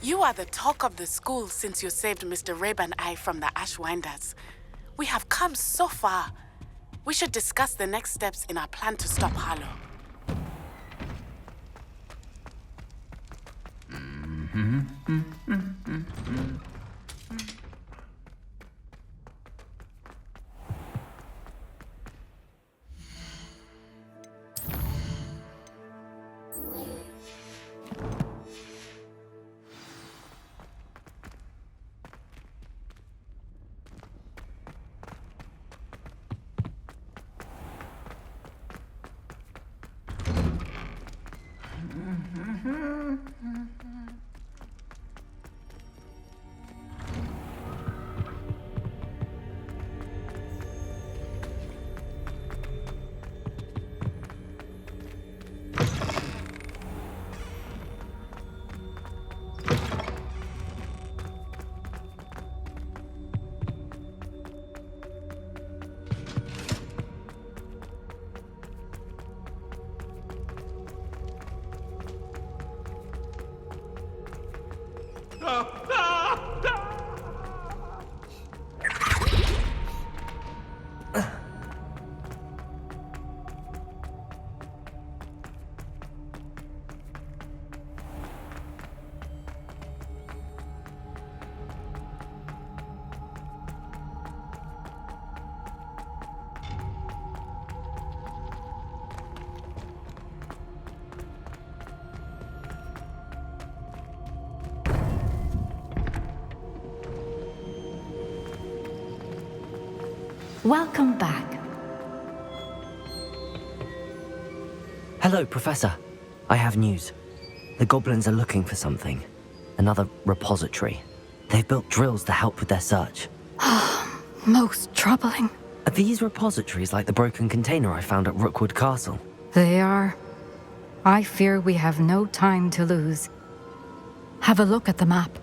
You are the talk of the school since you saved Mr. Rabe and I from the Ashwinders. We have come so far. We should discuss the next steps in our plan to stop Harlow. Welcome back. Hello, Professor. I have news. The goblins are looking for something. Another repository. They've built drills to help with their search. Most troubling. Are these repositories like the broken container I found at Rookwood Castle? They are. I fear we have no time to lose. Have a look at the map.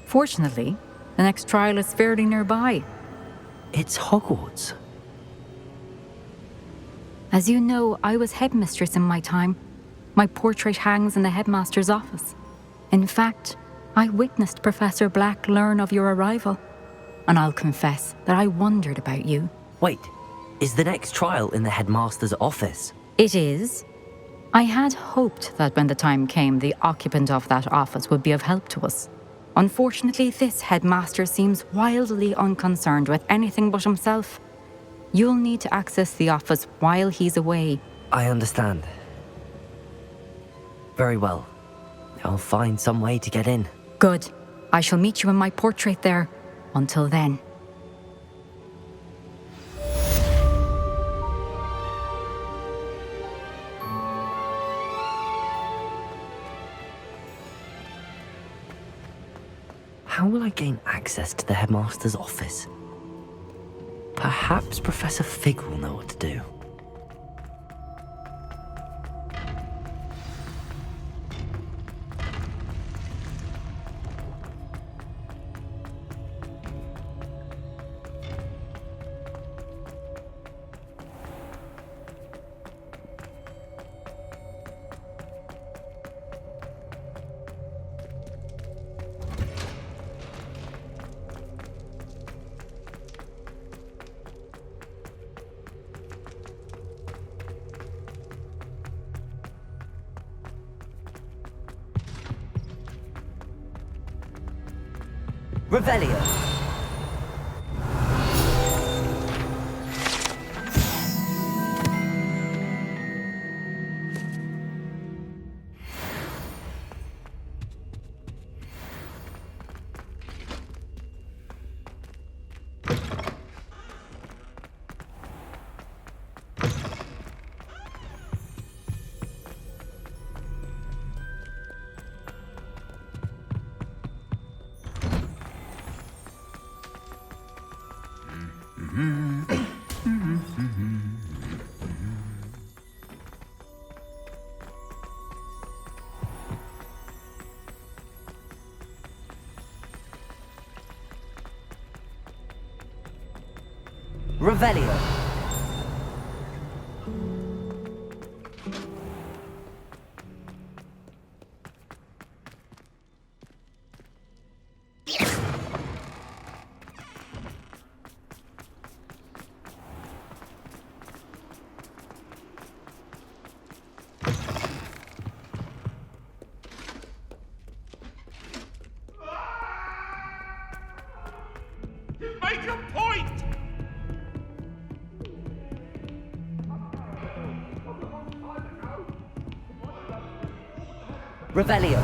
Fortunately, the next trial is fairly nearby. It's Hogwarts. As you know, I was headmistress in my time. My portrait hangs in the headmaster's office. In fact, I witnessed Professor Black learn of your arrival. And I'll confess that I wondered about you. Wait, is the next trial in the headmaster's office? It is. I had hoped that when the time came, the occupant of that office would be of help to us. Unfortunately, this headmaster seems wildly unconcerned with anything but himself. You'll need to access the office while he's away. I understand. Very well. I'll find some way to get in. Good. I shall meet you in my portrait there. Until then. How will I gain access to the headmaster's office? Perhaps Professor Fig will know what to do. Revelio. Revelio. Revelio.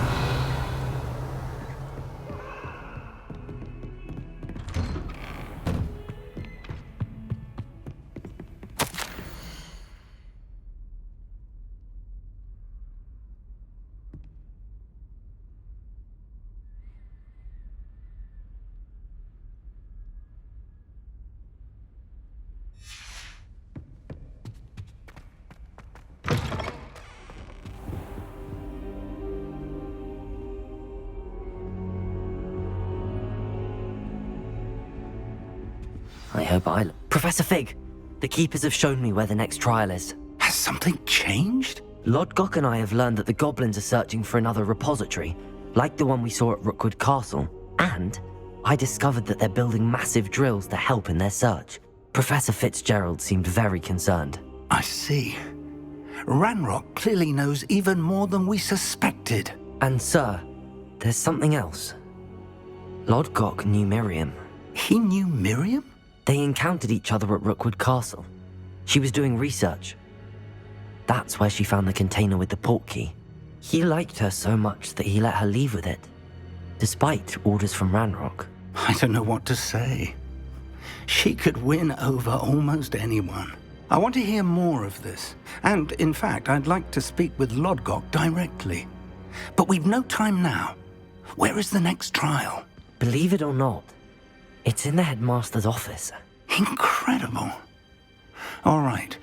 I hope Professor Fig, the Keepers have shown me where the next trial is. Has something changed? Lodgok and I have learned that the goblins are searching for another repository, like the one we saw at Rookwood Castle. And I discovered that they're building massive drills to help in their search. Professor Fitzgerald seemed very concerned. I see. Ranrock clearly knows even more than we suspected. And sir, there's something else. Lodgok knew Miriam. He knew Miriam? They encountered each other at Rookwood Castle. She was doing research. That's where she found the container with the portkey. He liked her so much that he let her leave with it, despite orders from Ranrock. I don't know what to say. She could win over almost anyone. I want to hear more of this. And, in fact, I'd like to speak with Lodgok directly. But we've no time now. Where is the next trial? Believe it or not, it's in the Headmaster's office. Incredible. All right.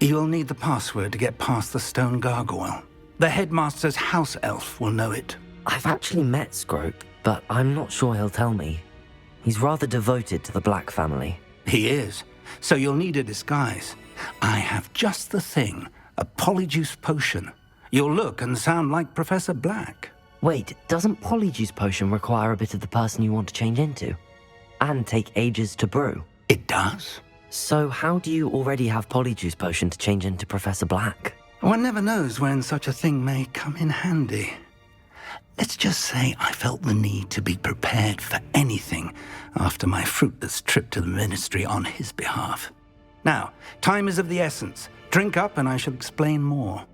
You'll need the password to get past the stone gargoyle. The Headmaster's house elf will know it. I've actually met Scrope, but I'm not sure he'll tell me. He's rather devoted to the Black family. He is. So you'll need a disguise. I have just the thing. A Polyjuice potion. You'll look and sound like Professor Black. Wait, doesn't Polyjuice potion require a bit of the person you want to change into? And take ages to brew? It does. So how do you already have Polyjuice potion to change into Professor Black? One never knows when such a thing may come in handy. Let's just say I felt the need to be prepared for anything after my fruitless trip to the Ministry on his behalf. Now, time is of the essence. Drink up and I shall explain more.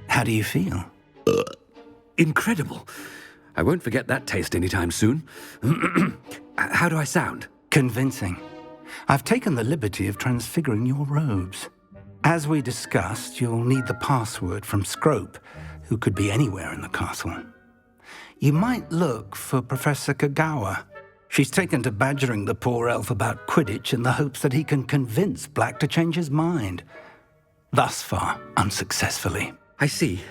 How do you feel? Incredible. I won't forget that taste anytime soon. How do I sound? Convincing. I've taken the liberty of transfiguring your robes. As we discussed, you'll need the password from Scrope, who could be anywhere in the castle. You might look for Professor Kagawa. She's taken to badgering the poor elf about Quidditch in the hopes that he can convince Black to change his mind. Thus far, unsuccessfully. I see.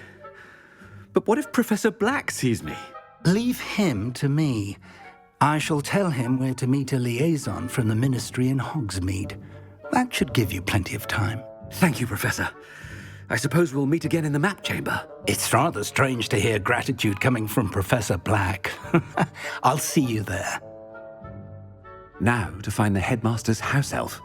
But what if Professor Black sees me? Leave him to me. I shall tell him where to meet a liaison from the Ministry in Hogsmeade. That should give you plenty of time. Thank you, Professor. I suppose we'll meet again in the map chamber. It's rather strange to hear gratitude coming from Professor Black. I'll see you there. Now to find the Headmaster's house elf.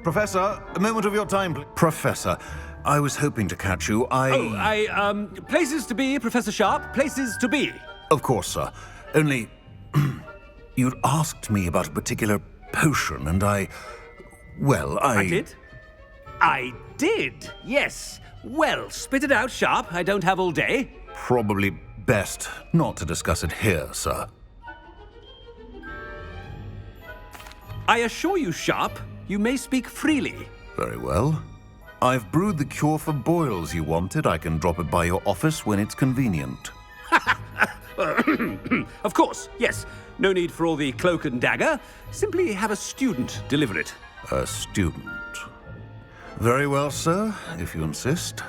Professor, a moment of your time, please. Professor, I was hoping to catch you. Places to be, Professor Sharp. Places to be. Of course, sir. Only, you'd asked me about a particular potion, and I did? I did, yes. Well, spit it out, Sharp. I don't have all day. Probably best not to discuss it here, sir. I assure you, Sharp, you may speak freely. Very well. I've brewed the cure for boils you wanted. I can drop it by your office when it's convenient. Of course, yes. No need for all the cloak and dagger. Simply have a student deliver it. A student. Very well, sir, if you insist.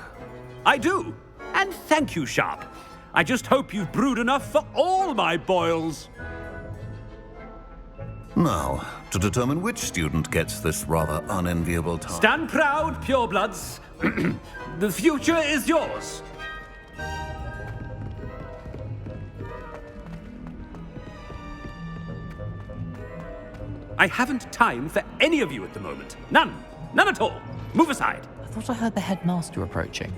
I do. And thank you, Sharp. I just hope you've brewed enough for all my boils. Now, to determine which student gets this rather unenviable task. Stand proud, purebloods. The future is yours. I haven't time for any of you at the moment. None. None at all. Move aside. I thought I heard the headmaster approaching.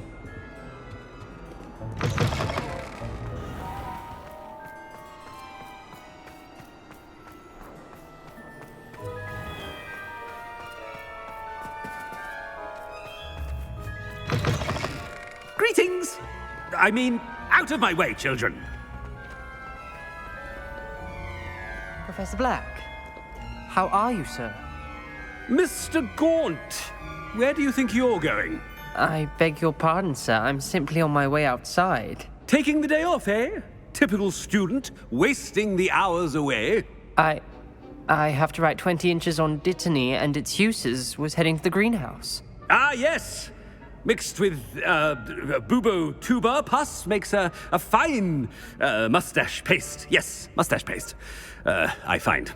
Greetings! I mean, out of my way, children. Professor Black, how are you, sir? Mr. Gaunt, where do you think you're going? I beg your pardon, sir. I'm simply on my way outside. Taking the day off, eh? Typical student, wasting the hours away. I have to write 20 inches on Dittany and its uses. Was heading to the greenhouse. Ah, yes. Mixed with bubo tuber pus makes a fine mustache paste. Yes, mustache paste. I find.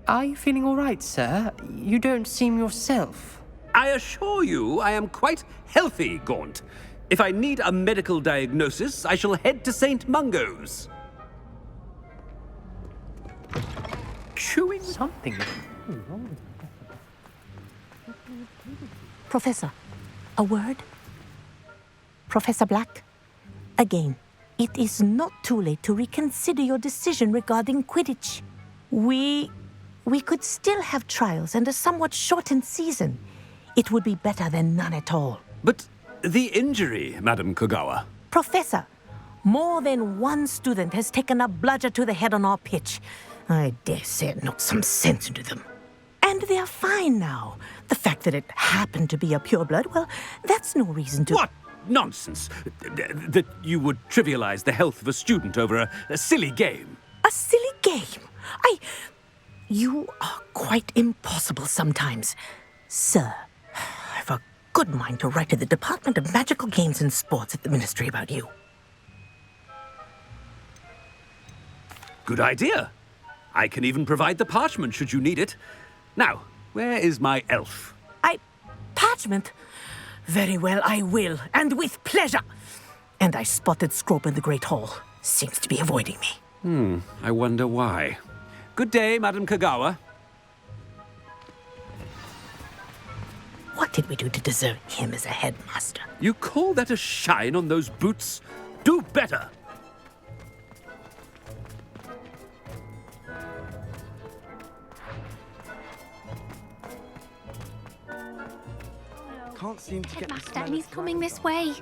Are you feeling all right, sir? You don't seem yourself. I assure you I am quite healthy, Gaunt. If I need a medical diagnosis, I shall head to St. Mungo's. Chewing something. Professor, a word? Professor Black, again, it is not too late to reconsider your decision regarding Quidditch. We could still have trials and a somewhat shortened season. It would be better than none at all. But the injury, Madam Kogawa. Professor, more than one student has taken a bludger to the head on our pitch. I dare say it knocked some sense into them. And they are fine now. The fact that it happened to be a pureblood, well, that's no reason to... What nonsense! That you would trivialize the health of a student over a silly game. A silly game? You are quite impossible sometimes. Sir, I've a good mind to write to the Department of Magical Games and Sports at the Ministry about you. Good idea. I can even provide the parchment should you need it. Now, where is my elf? Parchment? Very well, I will, and with pleasure. And I spotted Scrope in the Great Hall. Seems to be avoiding me. I wonder why. Good day, Madam Kogawa. What did we do to deserve him as a headmaster? You call that a shine on those boots? Do better! Can't seem to get the Headmaster, smell and he's of coming snow. this way.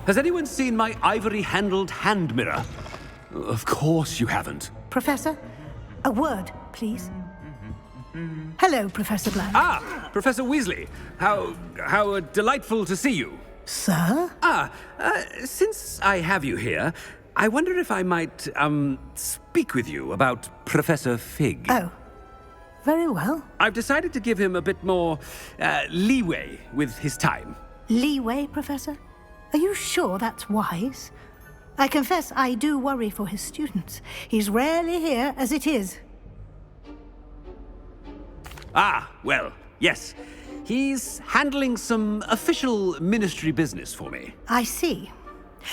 Has anyone seen my ivory-handled hand mirror? Of course you haven't. Professor, a word, please. Hello, Professor Black. Ah, Professor Weasley. How delightful to see you. Sir? Since I have you here, I wonder if I might, speak with you about Professor Fig. Oh, very well. I've decided to give him a bit more, leeway with his time. Leeway, Professor? Are you sure that's wise? I confess I do worry for his students. He's rarely here as it is. Ah, well, yes. He's handling some official ministry business for me. I see.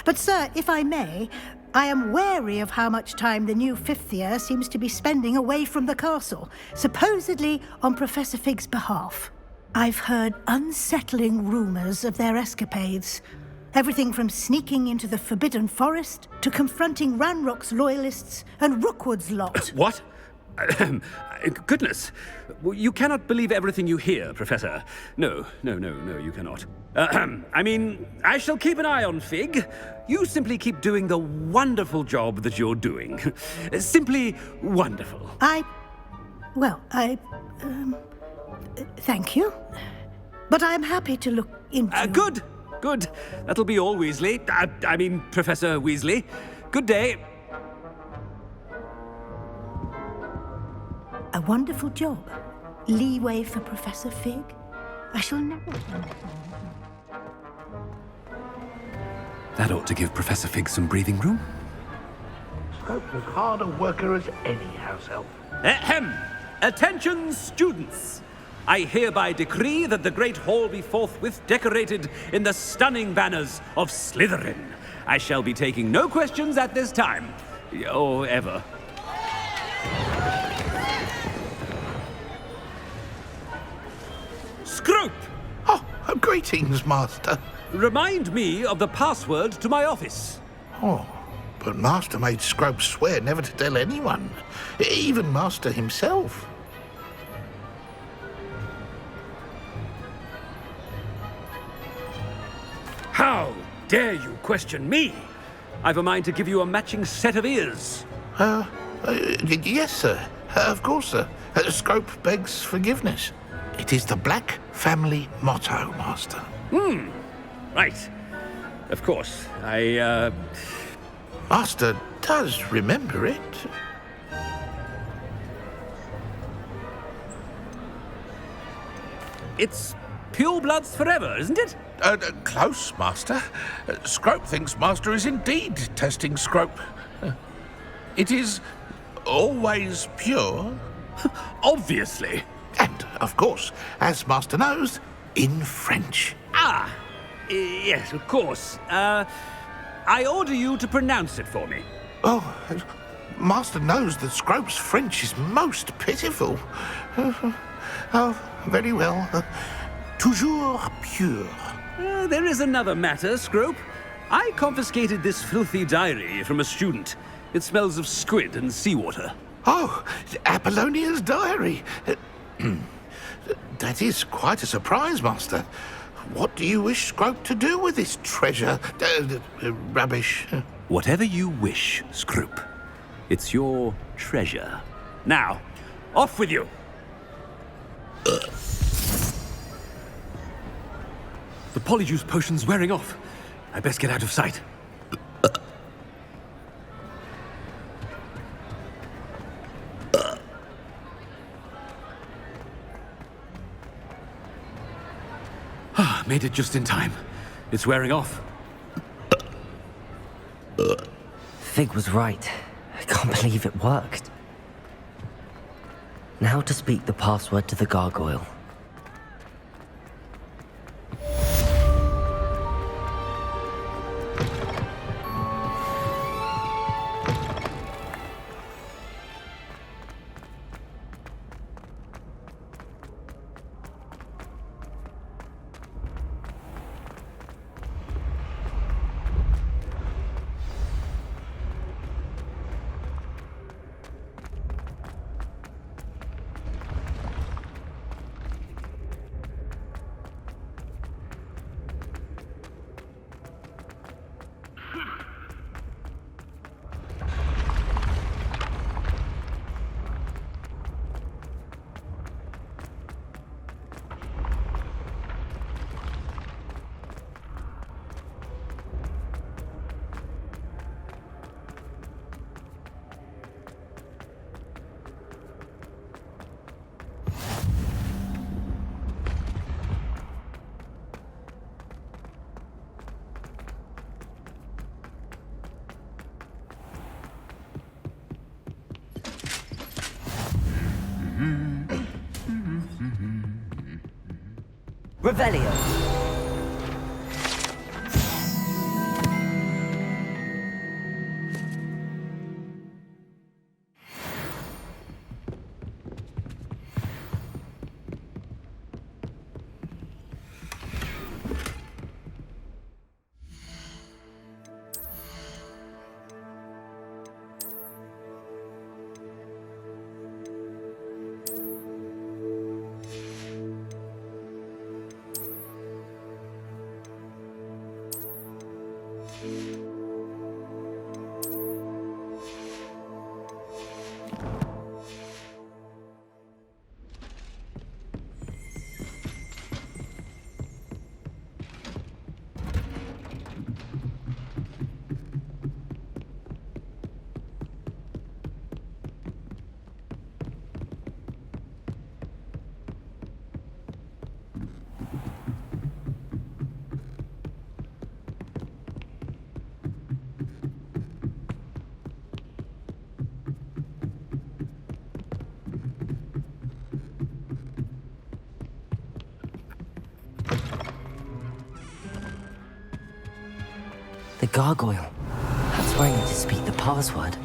But, sir, if I may, I am wary of how much time the new fifth year seems to be spending away from the castle, supposedly on Professor Fig's behalf. I've heard unsettling rumors of their escapades. Everything from sneaking into the Forbidden Forest to confronting Ranrock's loyalists and Rookwood's lot. What? Goodness. You cannot believe everything you hear, Professor. No, you cannot. I mean, I shall keep an eye on Fig. You simply keep doing the wonderful job that you're doing. Simply wonderful. Thank you. But I'm happy to look into... Good. That'll be all, Weasley. I mean, Professor Weasley. Good day. A wonderful job. leeway for Professor Fig? I shall never... That ought to give Professor Fig some breathing room. Scrope's as hard a worker as any house elf. Ahem! Attention, students! I hereby decree that the Great Hall be forthwith decorated in the stunning banners of Slytherin. I shall be taking no questions at this time. Or ever. Scrope! Oh, greetings, Master. Remind me of the password to my office. Oh, but Master made Scrope swear never to tell anyone, even Master himself. How dare you question me? I've a mind to give you a matching set of ears. Yes, sir. Of course, sir. Scrope begs forgiveness. It is the Black family motto, Master. Right. Of course. Master does remember it. It's purebloods forever, isn't it? Close, Master. Scrope thinks Master is indeed testing Scrope. It is always pure. Obviously. And, of course, as Master knows, in French. Ah! Yes, of course. I order you to pronounce it for me. Oh, Master knows that Scrope's French is most pitiful. Oh, very well. Toujours pure. There is another matter, Scrope. I confiscated this filthy diary from a student. It smells of squid and seawater. Oh, Apollonia's diary. That is quite a surprise, Master. What do you wish Scrope to do with this treasure? Rubbish. Whatever you wish, Scrope. It's your treasure. Now, off with you. The Polyjuice potion's wearing off. I best get out of sight. Made it just in time. It's wearing off. Fig was right. I can't believe it worked. Now to speak the password to the gargoyle. Revelio. The gargoyle. That's where I need to speak the password.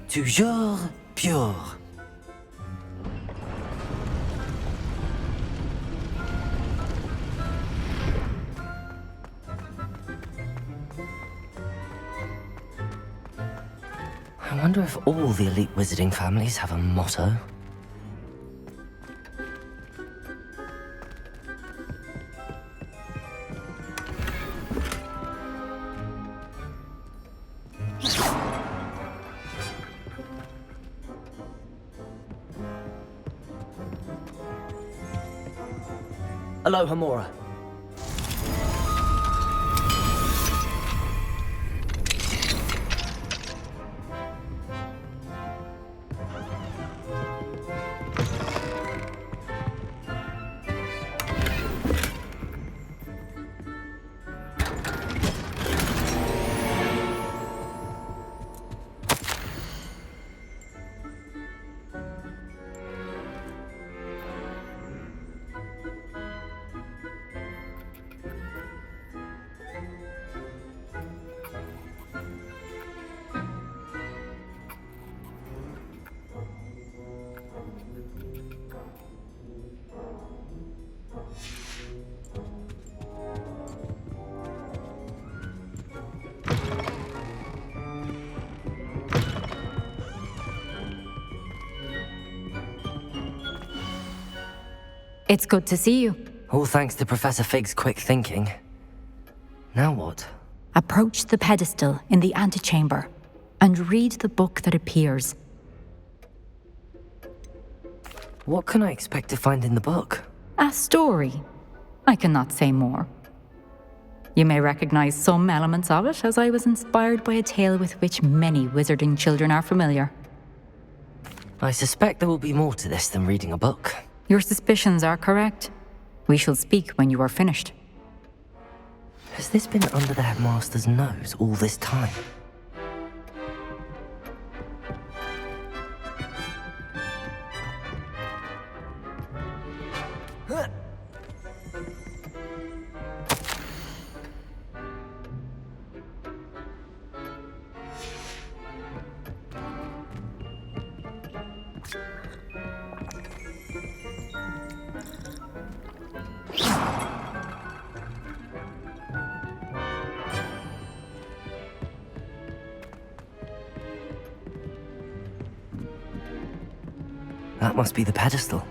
Toujours pure. I wonder if all the elite wizarding families have a motto. Aloha, Mora. It's good to see you. All thanks to Professor Fig's quick thinking. Now what? Approach the pedestal in the antechamber and read the book that appears. What can I expect to find in the book? A story. I cannot say more. You may recognize some elements of it, as I was inspired by a tale with which many wizarding children are familiar. I suspect there will be more to this than reading a book. Your suspicions are correct. We shall speak when you are finished. Has this been under the Headmaster's nose all this time? That must be the pedestal.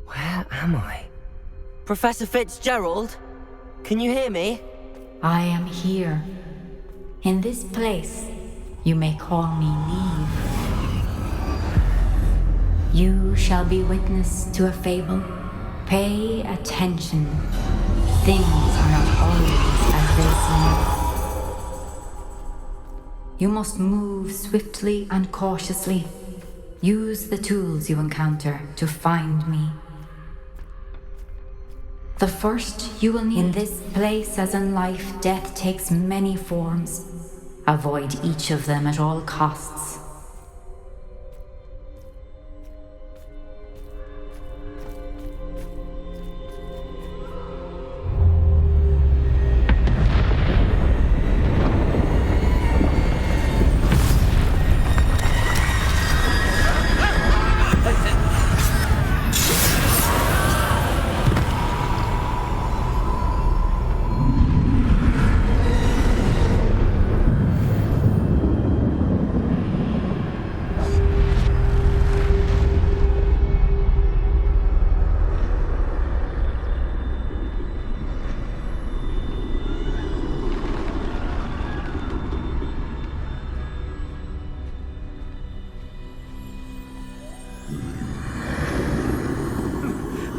Where am I? Professor Fitzgerald? Can you hear me? I am here. In this place, you may call me Niamh. You shall be witness to a fable. Pay attention. Things are not always as they seem. You must move swiftly and cautiously. Use the tools you encounter to find me. The first you will need. In this place, as in life, death takes many forms. Avoid each of them at all costs.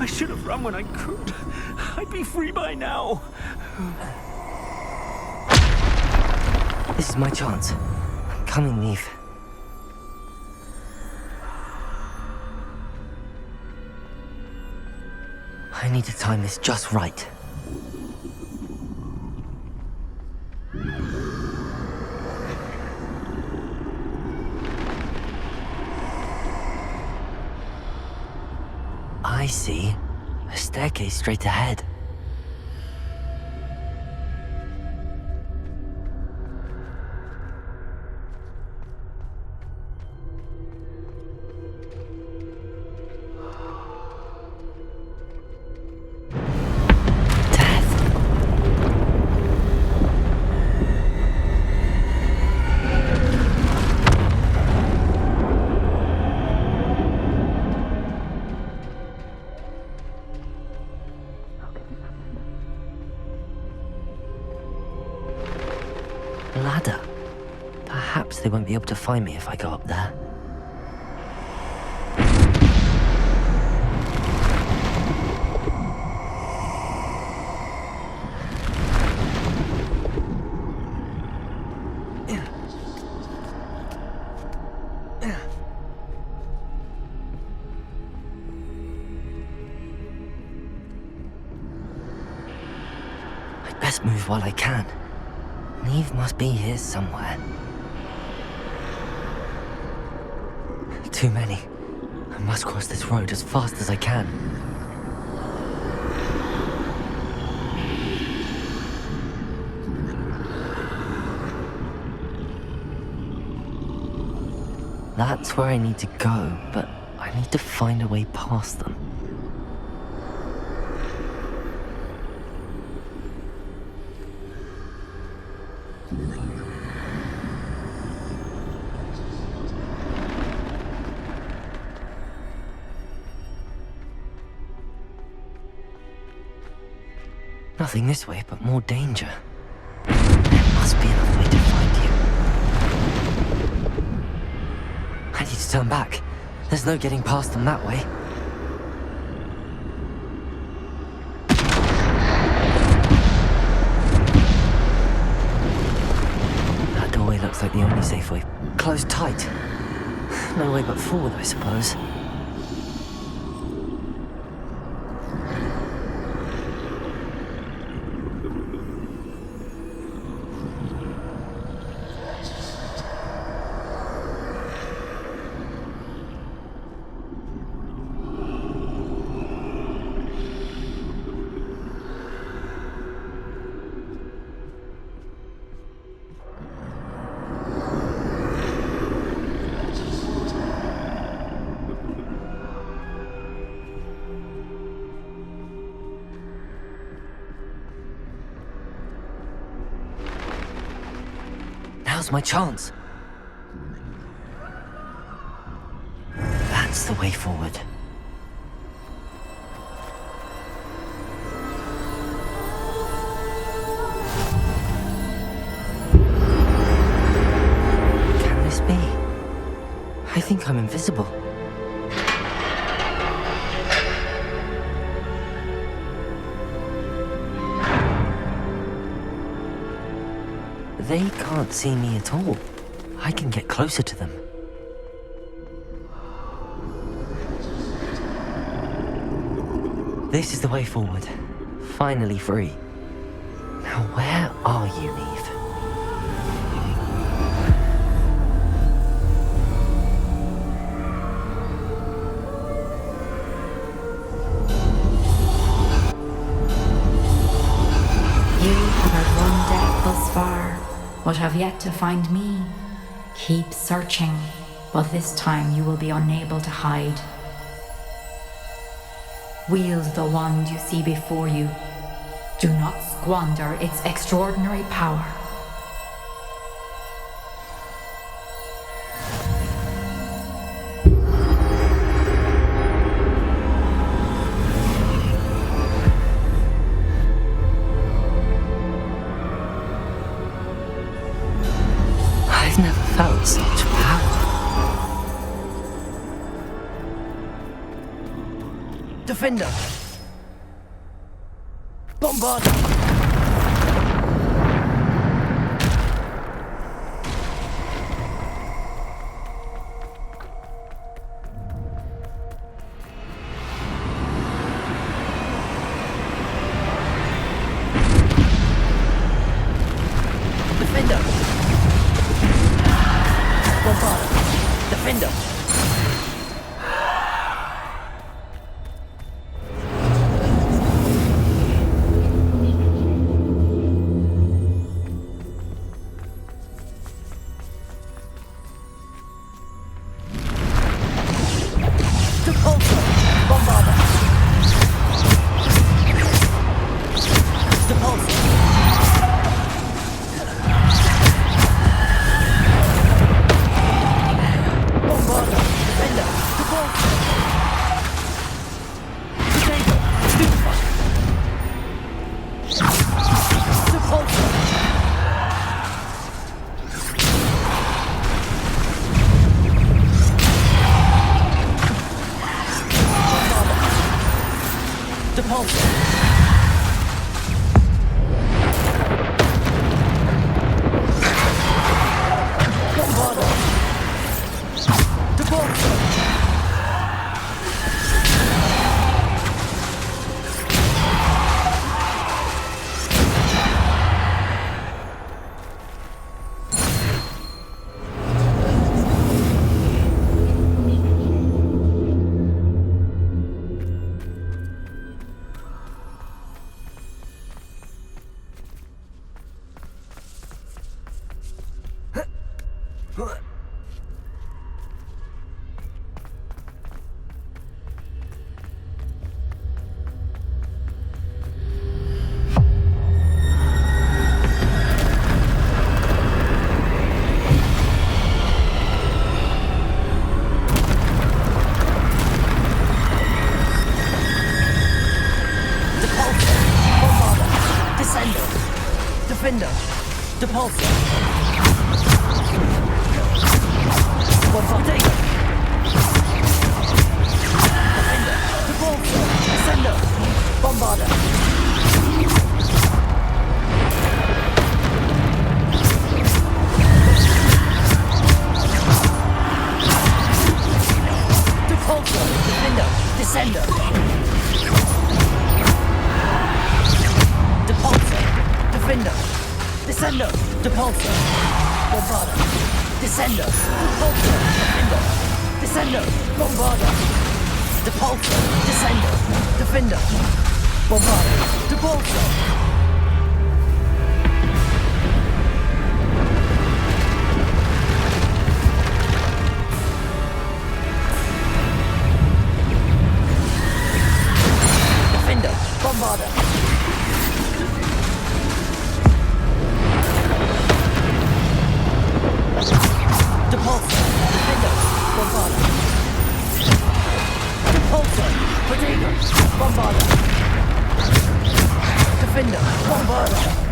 I should have run when I could. I'd be free by now. This is my chance. I'm coming, Niamh. I need to time this just right. I see. A staircase straight ahead. Ladder. Perhaps they won't be able to find me if I go up there. I'd best move while I can. Niamh must be here somewhere. Too many. I must cross this road as fast as I can. That's where I need to go, but I need to find a way past them. Nothing this way, but more danger. There must be another way to find you. I need to turn back. There's no getting past them that way. That doorway looks like the only safe way. Closed tight. No way but forward, I suppose. Now's my chance. That's the way forward. Can this be? I think I'm invisible. They can't see me at all. I can get closer to them. This is the way forward. Finally free. Now where are you, Niamh? You have had one death thus far, but have yet to find me. Keep searching, but this time you will be unable to hide. Wield the wand you see before you. Do not squander its extraordinary power. I've never felt such power. Defender! Bombarder! Defender! Bombarder! Defender! Defender! Depulsor! Bombardego! Defender! Depulsor! Descender! Bombarder! Depulsor! Defender! Descender! Depulsor! Defender! Descender! Depulsor! Bombarder! Descender! Depulsor! Defender! Descender! Bombarder! Depulsor! Descender! Defender! Bombarder! Depulsor! Defender! Bombarder! Depulsor! Defender! Bombarder! Depulsor! Potato! Bombarder! Defender! Bombarder!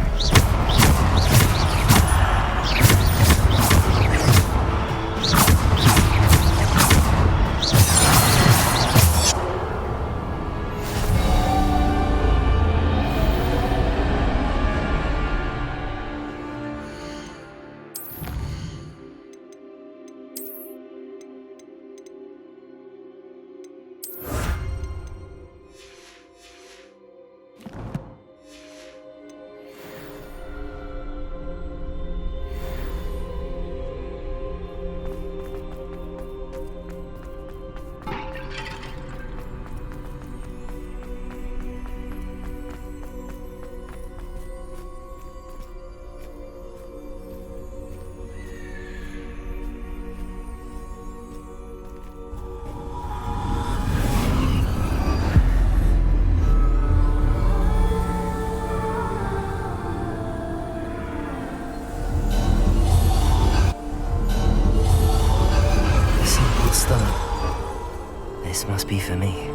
This must be for me.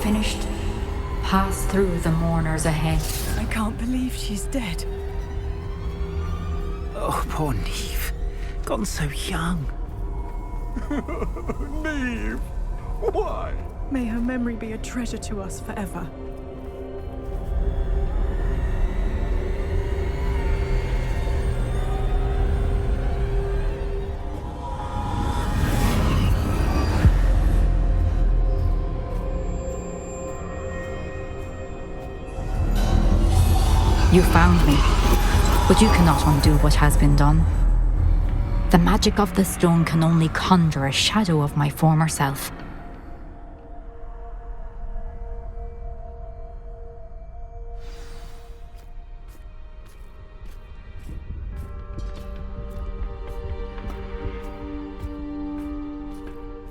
finished, pass through the mourners ahead. I can't believe she's dead. Oh, poor Niamh. Gone so young. Niamh! Why? May her memory be a treasure to us forever. You found me, but you cannot undo what has been done. The magic of the stone can only conjure a shadow of my former self.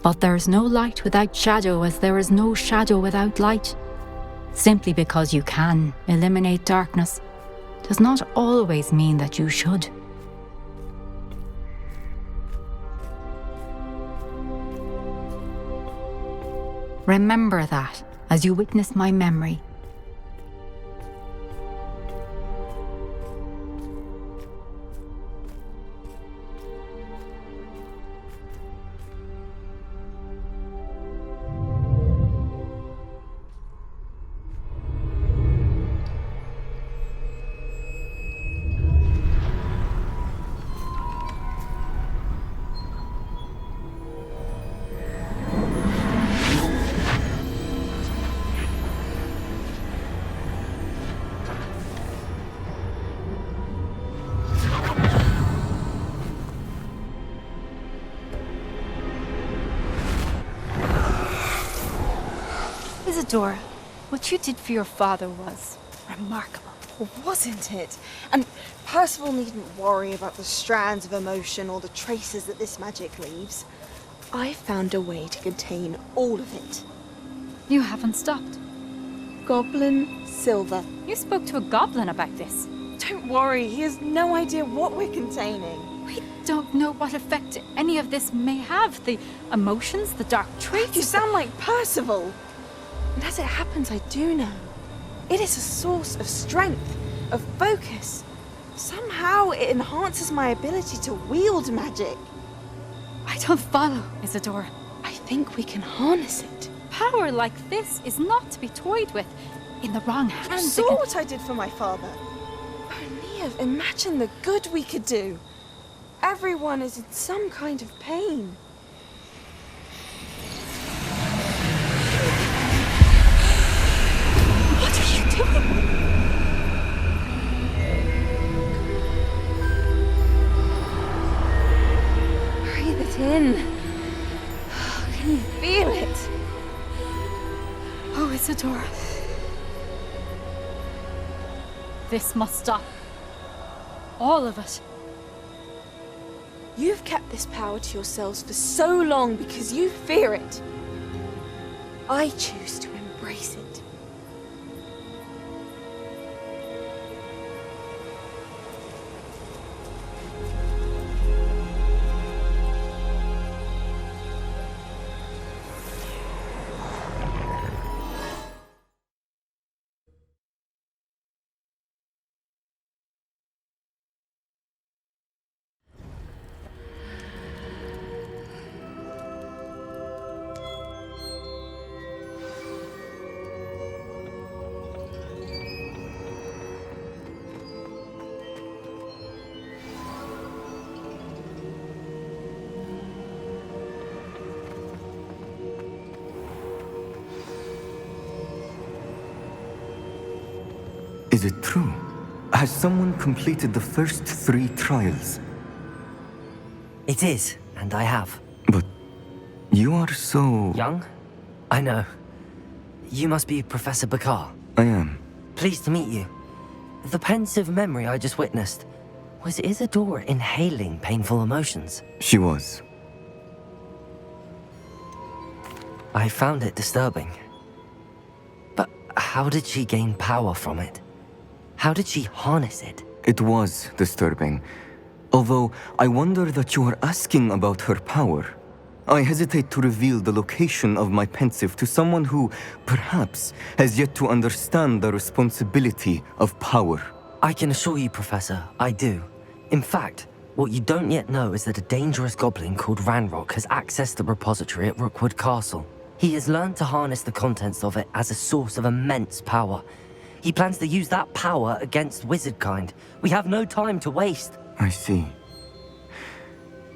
But there is no light without shadow, as there is no shadow without light. Simply because you can eliminate darkness does not always mean that you should. Remember that as you witness my memory. Isadora, what you did for your father was remarkable. Wasn't it? And Percival needn't worry about the strands of emotion or the traces that this magic leaves. I found a way to contain all of it. You haven't stopped. Goblin Silver. You spoke to a goblin about this. Don't worry, he has no idea what we're containing. We don't know what effect any of this may have. The emotions, the dark traits. You sound like Percival. And as it happens, I do know. It is a source of strength, of focus. Somehow it enhances my ability to wield magic. I don't follow, Isadora. I think we can harness it. Power like this is not to be toyed with. In the wrong hands. You saw what I did for my father. Oh, Niamh, imagine the good we could do. Everyone is in some kind of pain. What are you doing? Breathe it in. Can you feel it? Oh, Isadora. This must stop. All of it. You've kept this power to yourselves for so long because you fear it. I choose to embrace it. Is it true? Has someone completed the first 3 trials? It is, and I have. But you are so... Young? I know. You must be Professor Bakar. I am. Pleased to meet you. The pensive memory I just witnessed. Was Isadora inhaling painful emotions? She was. I found it disturbing. But how did she gain power from it? How did she harness it? It was disturbing. Although, I wonder that you are asking about her power. I hesitate to reveal the location of my pensive to someone who, perhaps, has yet to understand the responsibility of power. I can assure you, Professor, I do. In fact, what you don't yet know is that a dangerous goblin called Ranrock has accessed the repository at Rookwood Castle. He has learned to harness the contents of it as a source of immense power. He plans to use that power against wizardkind. We have no time to waste. I see.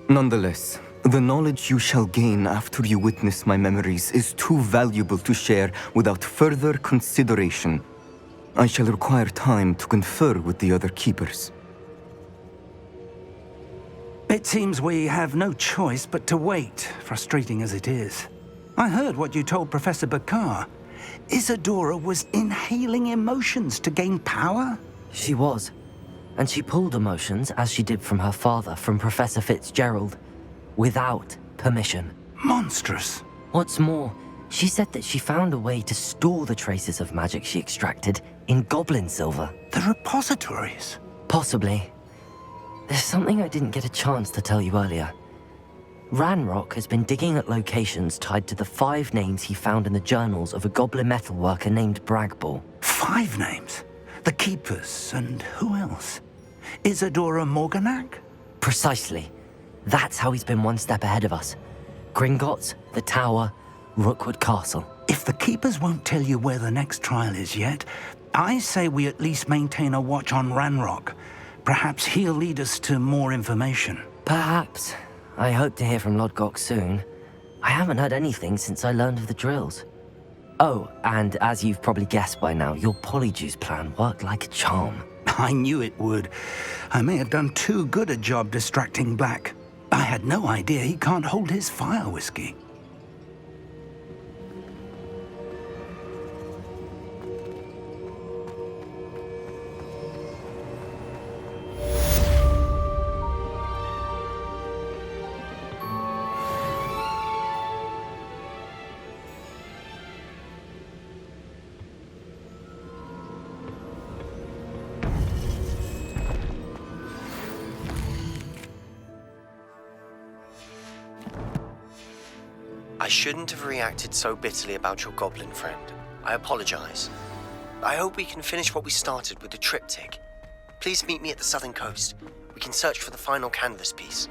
Nonetheless, the knowledge you shall gain after you witness my memories is too valuable to share without further consideration. I shall require time to confer with the other keepers. It seems we have no choice but to wait, frustrating as it is. I heard what you told Professor Bakar. Isadora was inhaling emotions to gain power? She was. And she pulled emotions, as she did from her father, from Professor Fitzgerald, without permission. Monstrous. What's more, she said that she found a way to store the traces of magic she extracted in goblin silver. The repositories? Possibly. There's something I didn't get a chance to tell you earlier. Ranrock has been digging at locations tied to the 5 names he found in the journals of a goblin metalworker named Bragball. 5 names? The Keepers, and who else? Isadora Morganac? Precisely. That's how he's been one step ahead of us. Gringotts, the Tower, Rookwood Castle. If the Keepers won't tell you where the next trial is yet, I say we at least maintain a watch on Ranrock. Perhaps he'll lead us to more information. Perhaps. I hope to hear from Lodgok soon. I haven't heard anything since I learned of the drills. Oh, and as you've probably guessed by now, your Polyjuice plan worked like a charm. I knew it would. I may have done too good a job distracting Black. I had no idea he can't hold his fire whiskey. I shouldn't have reacted so bitterly about your goblin friend. I apologize. I hope we can finish what we started with the triptych. Please meet me at the southern coast. We can search for the final canvas piece.